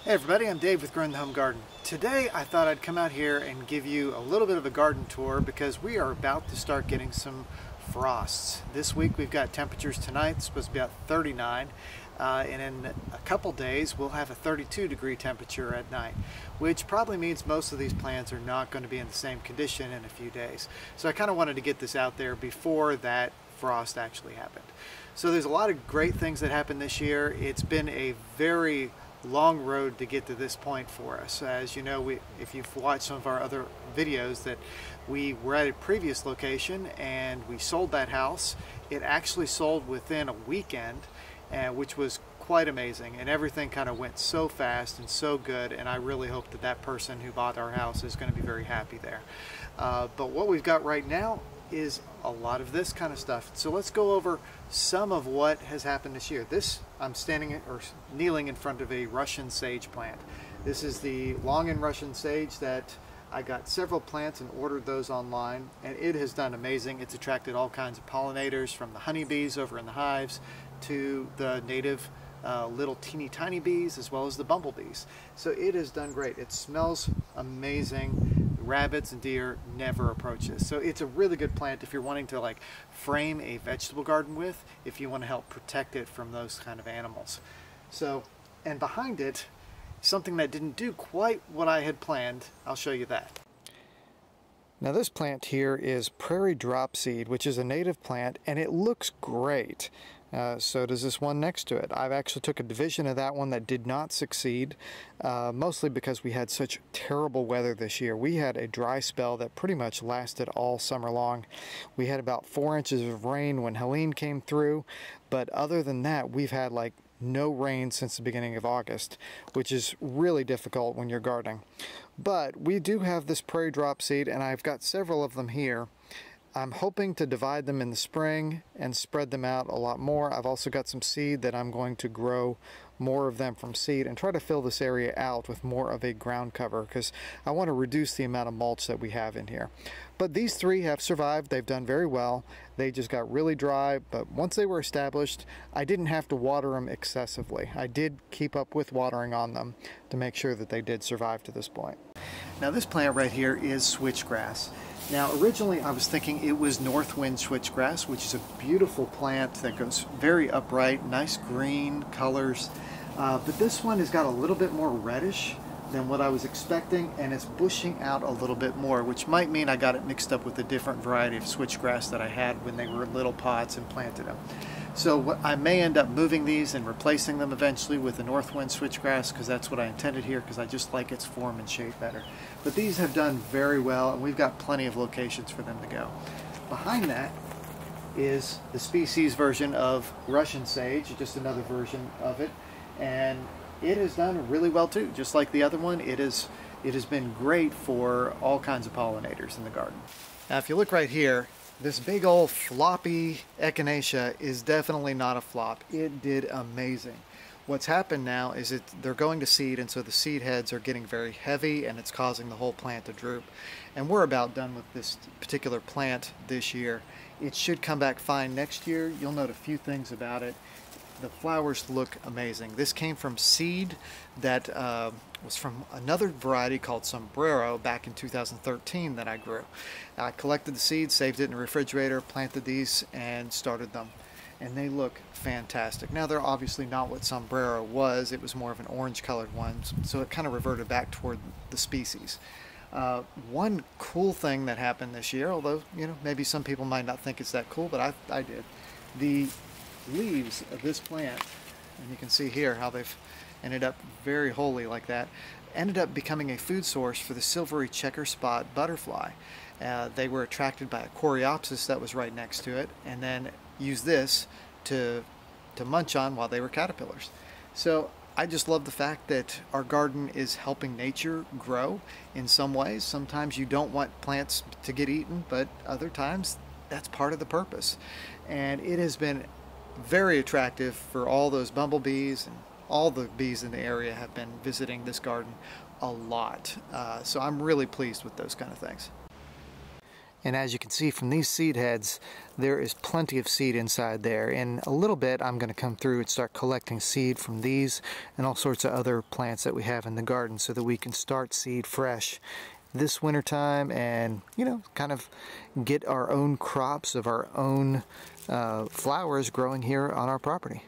Hey everybody, I'm Dave with Growing the Home Garden. Today I thought I'd come out here and give you a little bit of a garden tour because we are about to start getting some frosts. This week we've got temperatures tonight, it's supposed to be about 39, and in a couple days we'll have a 32-degree temperature at night, which probably means most of these plants are not going to be in the same condition in a few days. So I kind of wanted to get this out there before that frost actually happened. So there's a lot of great things that happened this year. It's been a very long road to get to this point for us. As you know, if you've watched some of our other videos, that we were at a previous location and we sold that house. It actually sold within a weekend, which was quite amazing, and everything kind of went so fast and so good, and I really hope that that person who bought our house is going to be very happy there. But what we've got right now is a lot of this kind of stuff. So let's go over some of what has happened this year. I'm standing or kneeling in front of a Russian sage plant. This is the long and Russian sage that I got several plants and ordered those online, and it has done amazing. It's attracted all kinds of pollinators, from the honeybees over in the hives to the native little teeny tiny bees, as well as the bumblebees. So it has done great. It smells amazing. Rabbits and deer never approach this. So it's a really good plant if you're wanting to like frame a vegetable garden with, if you want to help protect it from those kind of animals. So, and behind it, something that didn't do quite what I had planned. I'll show you that. Now this plant here is prairie dropseed, which is a native plant, and it looks great. So does this one next to it. I've actually took a division of that one that did not succeed, mostly because we had such terrible weather this year. We had a dry spell that pretty much lasted all summer long. We had about 4 inches of rain when Helene came through, but other than that, we've had like no rain since the beginning of August, which is really difficult when you're gardening. But we do have this prairie dropseed, and I've got several of them here. I'm hoping to divide them in the spring and spread them out a lot more. I've also got some seed that I'm going to grow more of them from seed and try to fill this area out with more of a ground cover, because I want to reduce the amount of mulch that we have in here. But these three have survived. They've done very well. They just got really dry, but once they were established, I didn't have to water them excessively. I did keep up with watering on them to make sure that they did survive to this point. Now this plant right here is switchgrass. Now originally I was thinking it was Northwind switchgrass, which is a beautiful plant that goes very upright, nice green colors. But this one has got a little bit more reddish than what I was expecting, and it's bushing out a little bit more, which might mean I got it mixed up with a different variety of switchgrass that I had when they were in little pots and planted them. So I may end up moving these and replacing them eventually with the Northwind switchgrass, because that's what I intended here, because I just like its form and shape better. But these have done very well, and we've got plenty of locations for them to go. Behind that is the species version of Russian sage, just another version of it, and it has done really well too. Just like the other one, it has been great for all kinds of pollinators in the garden. Now if you look right here, this big old floppy echinacea is definitely not a flop. It did amazing. What's happened now is they're going to seed, and so the seed heads are getting very heavy, and it's causing the whole plant to droop. And we're about done with this particular plant this year. It should come back fine next year. You'll note a few things about it. The flowers look amazing. This came from seed that was from another variety called Sombrero back in 2013 that I grew. I collected the seeds, saved it in a refrigerator, planted these, and started them. And they look fantastic. Now they're obviously not what Sombrero was. It was more of an orange colored one, so it kind of reverted back toward the species. One cool thing that happened this year, although maybe some people might not think it's that cool, but I did. The leaves of this plant, and you can see here how they've ended up very holy like that, ended up becoming a food source for the silvery checker spot butterfly. They were attracted by a coreopsis that was right next to it, and then used this to munch on while they were caterpillars. So I just love the fact that our garden is helping nature grow in some ways. Sometimes you don't want plants to get eaten, but other times that's part of the purpose. And it has been very attractive for all those bumblebees, and all the bees in the area have been visiting this garden a lot. So I'm really pleased with those kind of things. And as you can see from these seed heads, there is plenty of seed inside there. In a little bit, I'm going to come through and start collecting seed from these and all sorts of other plants that we have in the garden so that we can start seed fresh this winter time and, you know, kind of get our own crops of our own flowers growing here on our property.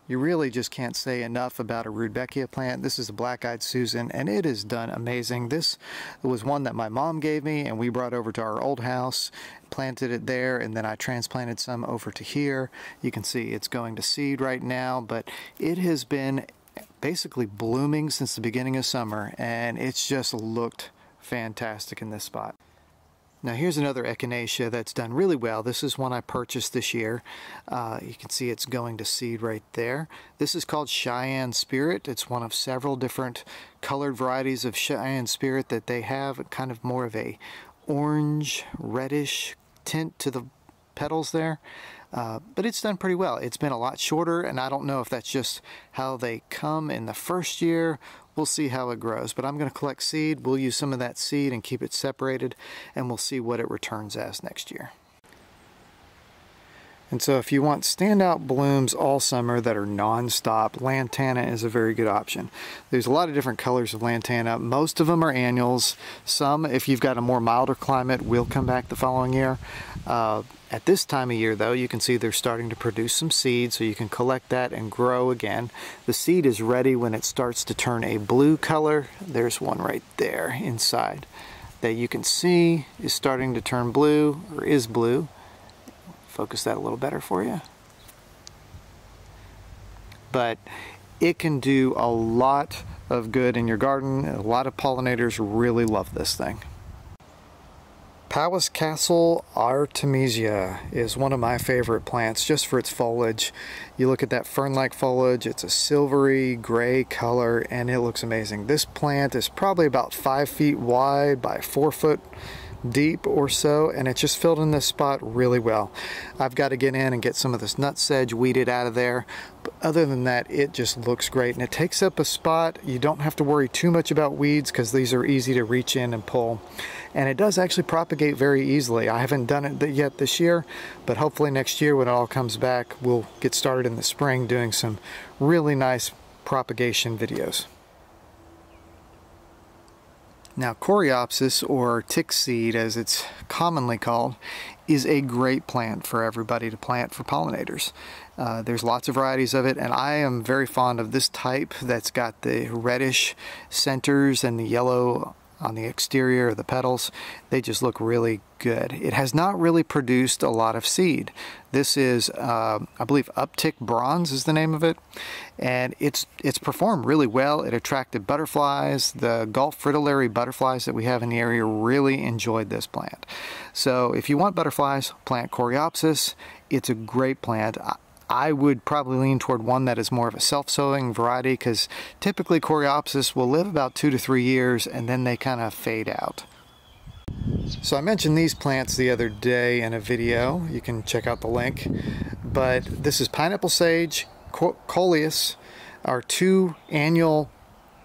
You really just can't say enough about a Rudbeckia plant. This is a Black-Eyed Susan, and it has done amazing. This was one that my mom gave me, and we brought over to our old house, planted it there, and then I transplanted some over to here. You can see it's going to seed right now, but it has been basically blooming since the beginning of summer, and it's just looked fantastic in this spot. Now here's another echinacea that's done really well. This is one I purchased this year. You can see it's going to seed right there. This is called Cheyenne Spirit. It's one of several different colored varieties of Cheyenne Spirit that they have, kind of more of a orange, reddish tint to the petals there. But it's done pretty well. It's been a lot shorter, and I don't know if that's just how they come in the first year. We'll see how it grows, but I'm going to collect seed. We'll use some of that seed and keep it separated, and we'll see what it returns as next year. And so if you want standout blooms all summer that are non-stop, lantana is a very good option. There's a lot of different colors of lantana. Most of them are annuals. Some, if you've got a more milder climate, will come back the following year. At this time of year, though, you can see they're starting to produce some seed, so you can collect that and grow again. The seed is ready when it starts to turn a blue color. There's one right there inside that you can see is starting to turn blue, or is blue. Focus that a little better for you. But it can do a lot of good in your garden. A lot of pollinators really love this thing. Powis Castle Artemisia is one of my favorite plants just for its foliage. You look at that fern-like foliage, it's a silvery gray color and it looks amazing. This plant is probably about 5 feet wide by 4 foot deep or so, and it's just filled in this spot really well. I've got to get in and get some of this nutsedge weeded out of there, but other than that, it just looks great, and it takes up a spot. You don't have to worry too much about weeds because these are easy to reach in and pull, and it does actually propagate very easily. I haven't done it yet this year, but hopefully next year when it all comes back, we'll get started in the spring doing some really nice propagation videos. Now, Coreopsis, or tick seed as it's commonly called, is a great plant for everybody to plant for pollinators. There's lots of varieties of it, and I am very fond of this type that's got the reddish centers and the yellow on the exterior of the petals. They just look really good. It has not really produced a lot of seed. This is, I believe, Uptick Bronze is the name of it, and it's performed really well. It attracted butterflies. The Gulf fritillary butterflies that we have in the area really enjoyed this plant. So if you want butterflies, plant Coreopsis. It's a great plant. I would probably lean toward one that is more of a self-sowing variety because typically Coreopsis will live about 2 to 3 years and then they kind of fade out. So I mentioned these plants the other day in a video. You can check out the link. But this is pineapple sage, coleus, are 2 annual.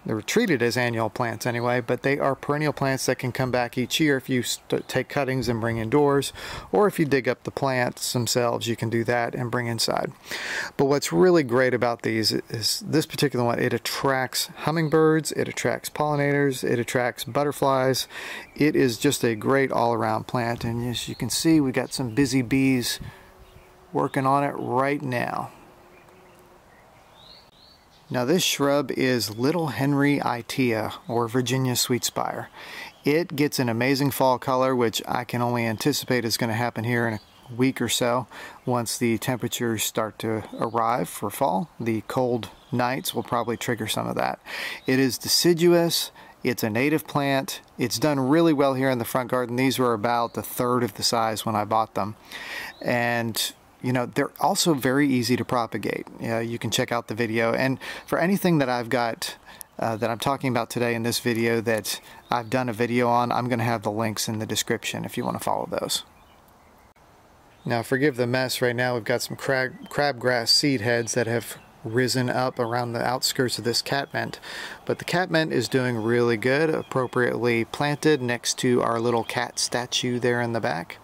They're treated as annual plants anyway, but they are perennial plants that can come back each year if you take cuttings and bring indoors, or if you dig up the plants themselves, you can do that and bring inside. But what's really great about these is this particular one, it attracts hummingbirds, it attracts pollinators, it attracts butterflies. It is just a great all-around plant, and as you can see, we got some busy bees working on it right now. Now this shrub is Little Henry Itea, or Virginia Sweetspire. It gets an amazing fall color, which I can only anticipate is going to happen here in a week or so once the temperatures start to arrive for fall. The cold nights will probably trigger some of that. It is deciduous. It's a native plant. It's done really well here in the front garden. These were about 1/3 of the size when I bought them. And you know, they're also very easy to propagate. You can check out the video. And for anything that I've got, that I'm talking about today in this video that I've done a video on, I'm going to have the links in the description if you want to follow those. Now, forgive the mess right now. We've got some crabgrass seed heads that have risen up around the outskirts of this catmint. But the catmint is doing really good, appropriately planted next to our little cat statue there in the back.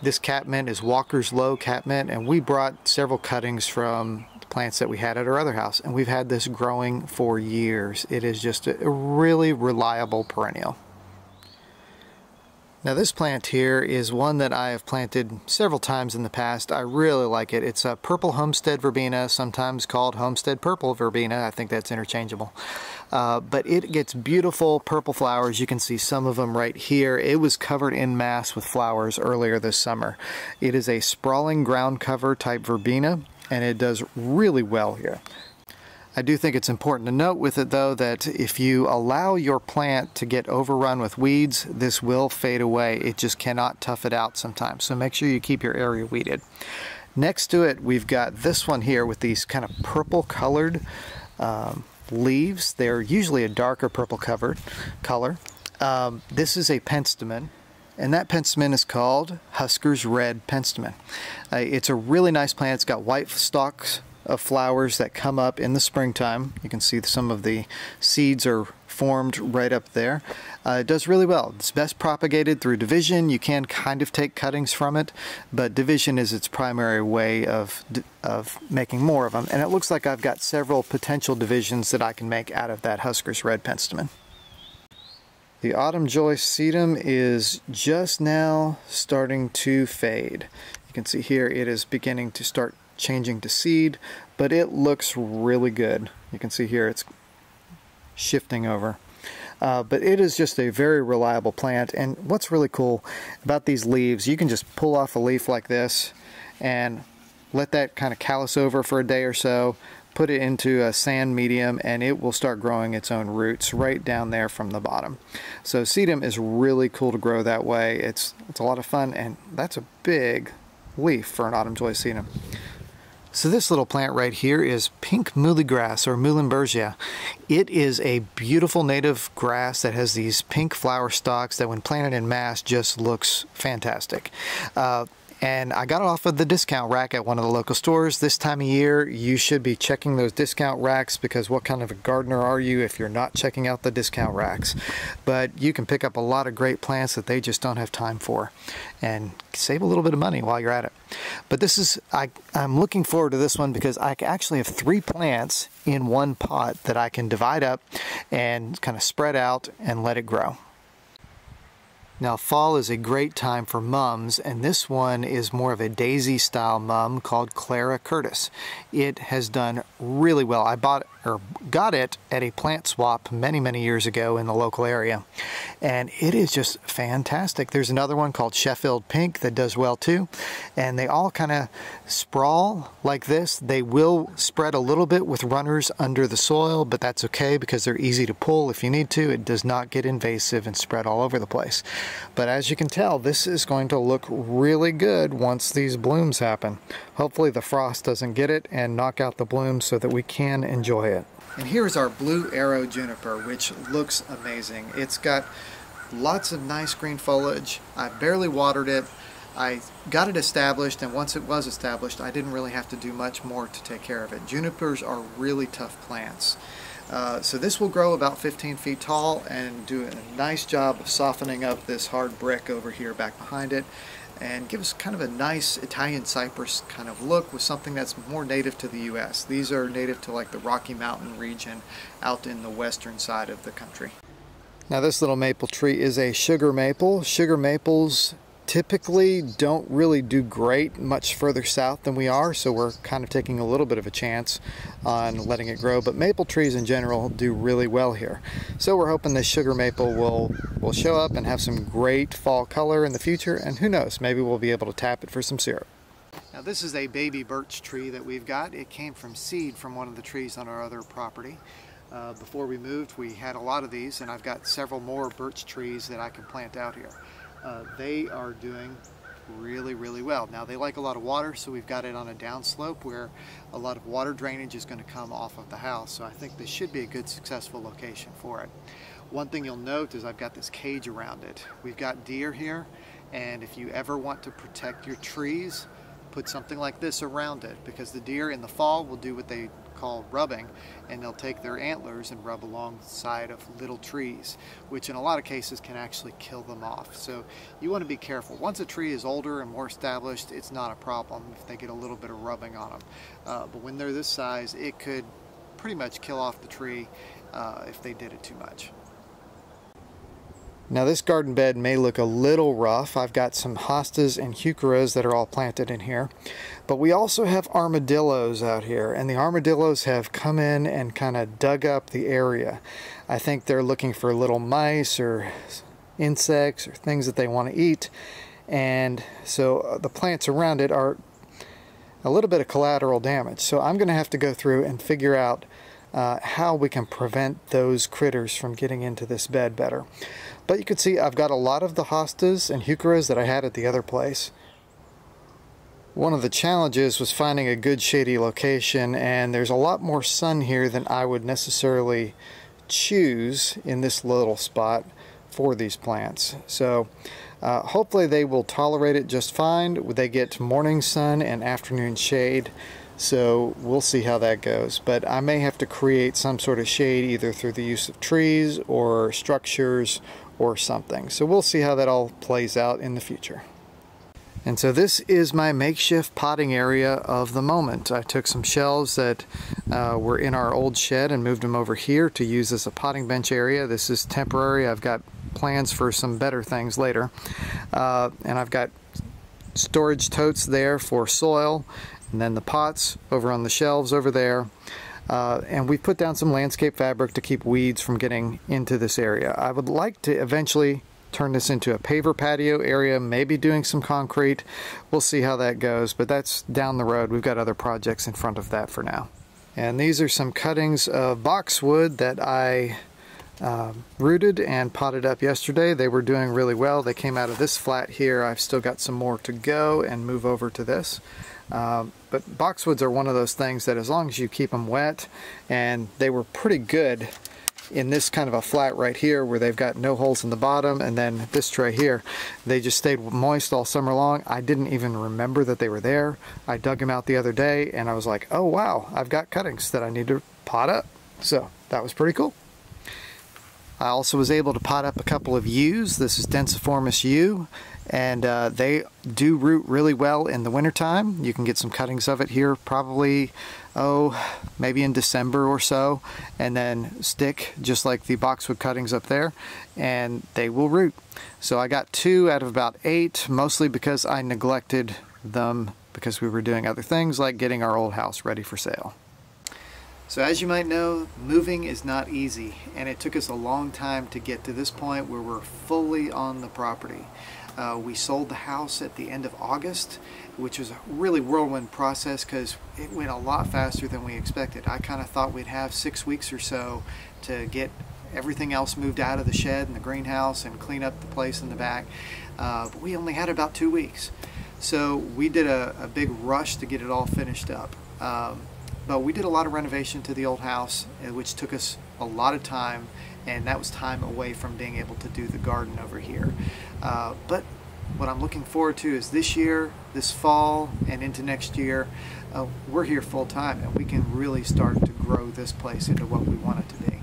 This catmint is Walker's Low catmint, and we brought several cuttings from plants that we had at our other house, and we've had this growing for years. It is just a really reliable perennial. Now this plant here is one that I have planted several times in the past. I really like it. It's a purple homestead verbena, sometimes called homestead purple verbena. I think that's interchangeable. But it gets beautiful purple flowers. You can see some of them right here. It was covered en masse with flowers earlier this summer. It is a sprawling ground cover type verbena, and it does really well here. I do think it's important to note with it though that if you allow your plant to get overrun with weeds, this will fade away. It just cannot tough it out sometimes. So make sure you keep your area weeded. Next to it, we've got this one here with these kind of purple colored leaves. They're usually a darker purple color. This is a penstemon. And that penstemon is called Husker's Red Penstemon. It's a really nice plant. It's got white stalks of flowers that come up in the springtime. You can see some of the seeds are formed right up there. It does really well. It's best propagated through division. You can kind of take cuttings from it, but division is its primary way of making more of them. And it looks like I've got several potential divisions that I can make out of that Husker's Red Penstemon. The Autumn Joy sedum is just now starting to fade. You can see here it is beginning to start changing to seed, but it looks really good. You can see here it's shifting over. But it is just a very reliable plant, and what's really cool about these leaves, you can just pull off a leaf like this and let that kind of callus over for a day or so, put it into a sand medium, and it will start growing its own roots right down there from the bottom. So sedum is really cool to grow that way. It's a lot of fun, and that's a big leaf for an Autumn Joy sedum. So this little plant right here is pink muhly grass, or Muhlenbergia. It is a beautiful native grass that has these pink flower stalks that when planted in mass just looks fantastic. And I got it off of the discount rack at one of the local stores. This time of year, you should be checking those discount racks, because what kind of a gardener are you if you're not checking out the discount racks? But you can pick up a lot of great plants that they just don't have time for, and save a little bit of money while you're at it. But this is, I'm looking forward to this one because I actually have 3 plants in one pot that I can divide up and kind of spread out and let it grow. Now fall is a great time for mums, and this one is more of a daisy style mum called Clara Curtis. It has done really well. I got it at a plant swap many years ago in the local area, and it is just fantastic. There's another one called Sheffield Pink that does well too, and they all kind of sprawl like this. They will spread a little bit with runners under the soil, but that's okay because they're easy to pull if you need to. It does not get invasive and spread all over the place. But as you can tell, this is going to look really good once these blooms happen. Hopefully the frost doesn't get it and knock out the blooms so that we can enjoy it. And here's our Blue Arrow Juniper, which looks amazing. It's got lots of nice green foliage. I barely watered it. I got it established, and once it was established, I didn't really have to do much more to take care of it. Junipers are really tough plants. So this will grow about 15 feet tall and do a nice job of softening up this hard brick over here back behind it, and give us kind of a nice Italian cypress kind of look with something that's more native to the U.S. These are native to like the Rocky Mountain region out in the western side of the country. Now this little maple tree is a sugar maple. Sugar maples typically don't really do great much further south than we are, so we're kind of taking a little bit of a chance on letting it grow, but maple trees in general do really well here. So we're hoping this sugar maple will show up and have some great fall color in the future, and who knows, maybe we'll be able to tap it for some syrup. Now this is a baby birch tree that we've got. It came from seed from one of the trees on our other property. Before we moved, we had a lot of these, and I've got several more birch trees that I can plant out here. They are doing really well. Now they like a lot of water, so we've got it on a downslope where a lot of water drainage is going to come off of the house, so I think this should be a good successful location for it. One thing you'll note is I've got this cage around it. We've got deer here, and if you ever want to protect your trees, put something like this around it, because the deer in the fall will do what they call rubbing, and they'll take their antlers and rub alongside of little trees, which in a lot of cases can actually kill them off. So you want to be careful. Once a tree is older and more established, it's not a problem if they get a little bit of rubbing on them. But when they're this size, it could pretty much kill off the tree if they did it too much. Now this garden bed may look a little rough. I've got some hostas and heucheras that are all planted in here. But we also have armadillos out here, and the armadillos have come in and kind of dug up the area. I think they're looking for little mice or insects or things that they want to eat. And so the plants around it are a little bit of collateral damage. So I'm going to have to go through and figure out how we can prevent those critters from getting into this bed better. But you can see I've got a lot of the hostas and heucheras that I had at the other place. One of the challenges was finding a good shady location, and there's a lot more sun here than I would necessarily choose in this little spot for these plants. So hopefully they will tolerate it just fine. They get morning sun and afternoon shade. So we'll see how that goes, but I may have to create some sort of shade either through the use of trees or structures or something. So we'll see how that all plays out in the future. And so this is my makeshift potting area of the moment. I took some shelves that were in our old shed and moved them over here to use as a potting bench area. This is temporary. I've got plans for some better things later. And I've got storage totes there for soil, and then the pots over on the shelves over there. And we put down some landscape fabric to keep weeds from getting into this area. I would like to eventually turn this into a paver patio area, maybe doing some concrete. We'll see how that goes, but that's down the road. We've got other projects in front of that for now. And these are some cuttings of boxwood that I rooted and potted up yesterday. They were doing really well. They came out of this flat here. I've still got some more to go and move over to this. But boxwoods are one of those things that as long as you keep them wet, and they were pretty good in this kind of a flat right here where they've got no holes in the bottom, and then this tray here, they just stayed moist all summer long. I didn't even remember that they were there. I dug them out the other day and I was like, oh wow, I've got cuttings that I need to pot up. So that was pretty cool. I also was able to pot up a couple of yews. This is Densiformis yew, and they do root really well in the wintertime. You can get some cuttings of it here probably, maybe in December or so, and then stick just like the boxwood cuttings up there, and they will root. So I got 2 out of about 8, mostly because I neglected them because we were doing other things like getting our old house ready for sale. So as you might know, moving is not easy, and it took us a long time to get to this point where we're fully on the property. We sold the house at the end of August, which was a really whirlwind process because it went a lot faster than we expected. I kind of thought we'd have 6 weeks or so to get everything else moved out of the shed and the greenhouse and clean up the place in the back, but we only had about 2 weeks. So we did a big rush to get it all finished up. But we did a lot of renovation to the old house, which took us a lot of time, and that was time away from being able to do the garden over here. But what I'm looking forward to is this year, this fall, and into next year, we're here full time, and we can really start to grow this place into what we want it to be.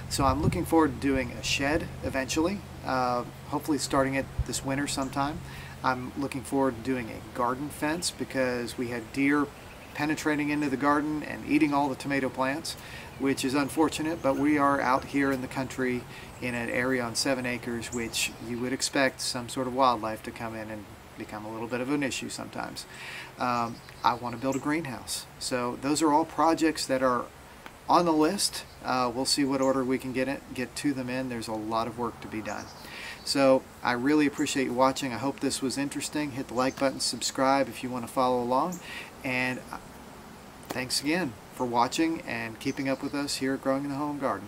So I'm looking forward to doing a shed eventually, hopefully starting it this winter sometime. I'm looking forward to doing a garden fence because we had deer penetrating into the garden and eating all the tomato plants, which is unfortunate, but we are out here in the country in an area on 7 acres, which you would expect some sort of wildlife to come in and become a little bit of an issue sometimes. I want to build a greenhouse. So those are all projects that are on the list. We'll see what order we can get to them in. There's a lot of work to be done. So I really appreciate you watching. I hope this was interesting. Hit the like button, subscribe if you want to follow along. And thanks again for watching and keeping up with us here at Growing in the Home Garden.